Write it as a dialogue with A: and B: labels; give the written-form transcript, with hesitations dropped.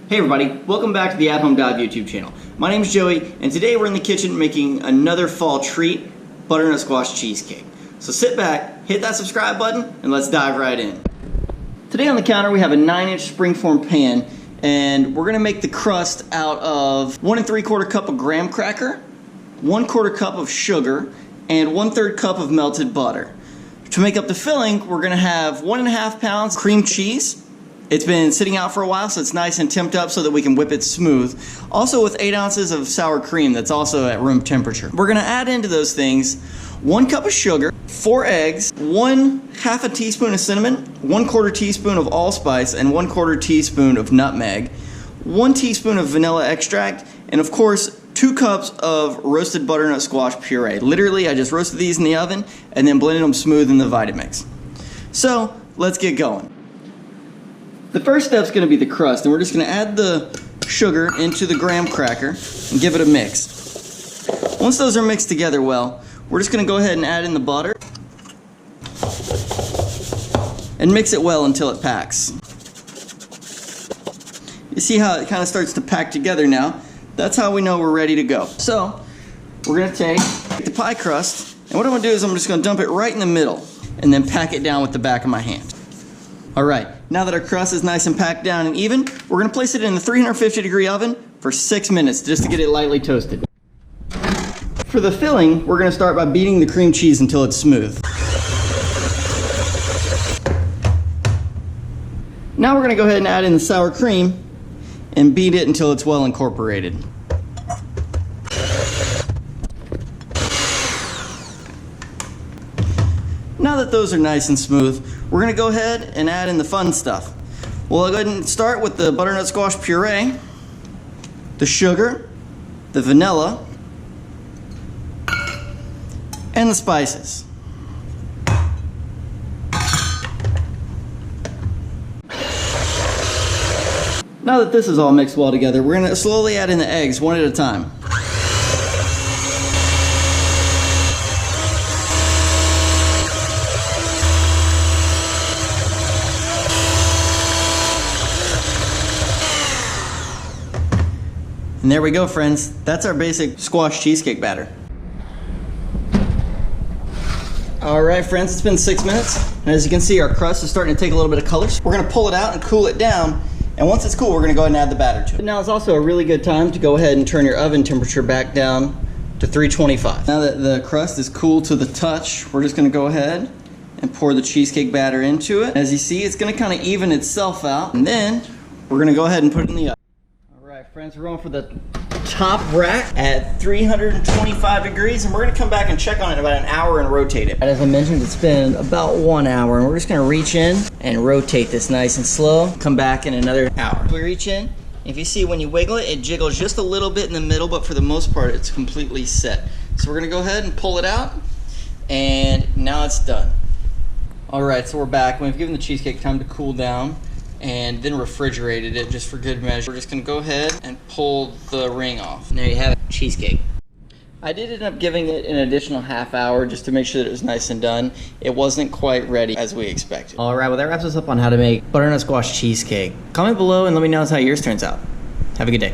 A: Hey everybody, welcome back to the athomedive YouTube channel. My name is Joey, and today we're in the kitchen making another fall treat, butternut squash cheesecake. So sit back, hit that subscribe button, and let's dive right in. Today on the counter we have a 9-inch springform pan, and we're gonna make the crust out of 1 3/4 cup of graham cracker, 1/4 cup of sugar, and 1/3 cup of melted butter. To make up the filling, we're gonna have 1.5 pounds cream cheese. It's been sitting out for a while, so it's nice and temped up so that we can whip it smooth. Also with 8 ounces of sour cream that's also at room temperature. We're gonna add into those things 1 cup of sugar, 4 eggs, 1/2 teaspoon of cinnamon, 1/4 teaspoon of allspice, and 1/4 teaspoon of nutmeg, 1 teaspoon of vanilla extract, and of course 2 cups of roasted butternut squash puree. Literally, I just roasted these in the oven and then blended them smooth in the Vitamix. So let's get going. The first step is going to be the crust, and we're just going to add the sugar into the graham cracker and give it a mix. Once those are mixed together well, we're just going to go ahead and add in the butter and mix it well until it packs. You see how it kind of starts to pack together now? That's how we know we're ready to go. So we're going to take the pie crust, and what I'm going to do is I'm just going to dump it right in the middle and then pack it down with the back of my hand. Alright, now that our crust is nice and packed down and even, we're going to place it in the 350-degree oven for 6 minutes just to get it lightly toasted. For the filling, we're going to start by beating the cream cheese until it's smooth. Now we're going to go ahead and add in the sour cream and beat it until it's well incorporated. Now that those are nice and smooth, we're going to go ahead and add in the fun stuff. We'll go ahead and start with the butternut squash puree, the sugar, the vanilla, and the spices. Now that this is all mixed well together, we're going to slowly add in the eggs one at a time. And there we go, friends. That's our basic squash cheesecake batter. Alright friends, it's been 6 minutes, and as you can see our crust is starting to take a little bit of color. We're going to pull it out and cool it down, and once it's cool we're going to go ahead and add the batter to it. Now it's also a really good time to go ahead and turn your oven temperature back down to 325. Now that the crust is cool to the touch, we're just going to go ahead and pour the cheesecake batter into it. As you see, it's going to kind of even itself out, and then we're going to go ahead and put it in the oven. Alright friends, we're going for the top rack at 325 degrees, and we're going to come back and check on it in about an hour and rotate it. As I mentioned, it's been about 1 hour, and we're just going to reach in and rotate this nice and slow. Come back in another hour. We reach in. If you see when you wiggle it, it jiggles just a little bit in the middle, but for the most part it's completely set. So we're going to go ahead and pull it out, and now it's done. Alright, so we're back. We've given the cheesecake time to cool down and then refrigerated it just for good measure. We're just going to go ahead and pull the ring off. And there you have it, cheesecake. I did end up giving it an additional half hour just to make sure that it was nice and done. It wasn't quite ready as we expected. Alright, well that wraps us up on how to make butternut squash cheesecake. Comment below and let me know how yours turns out. Have a good day.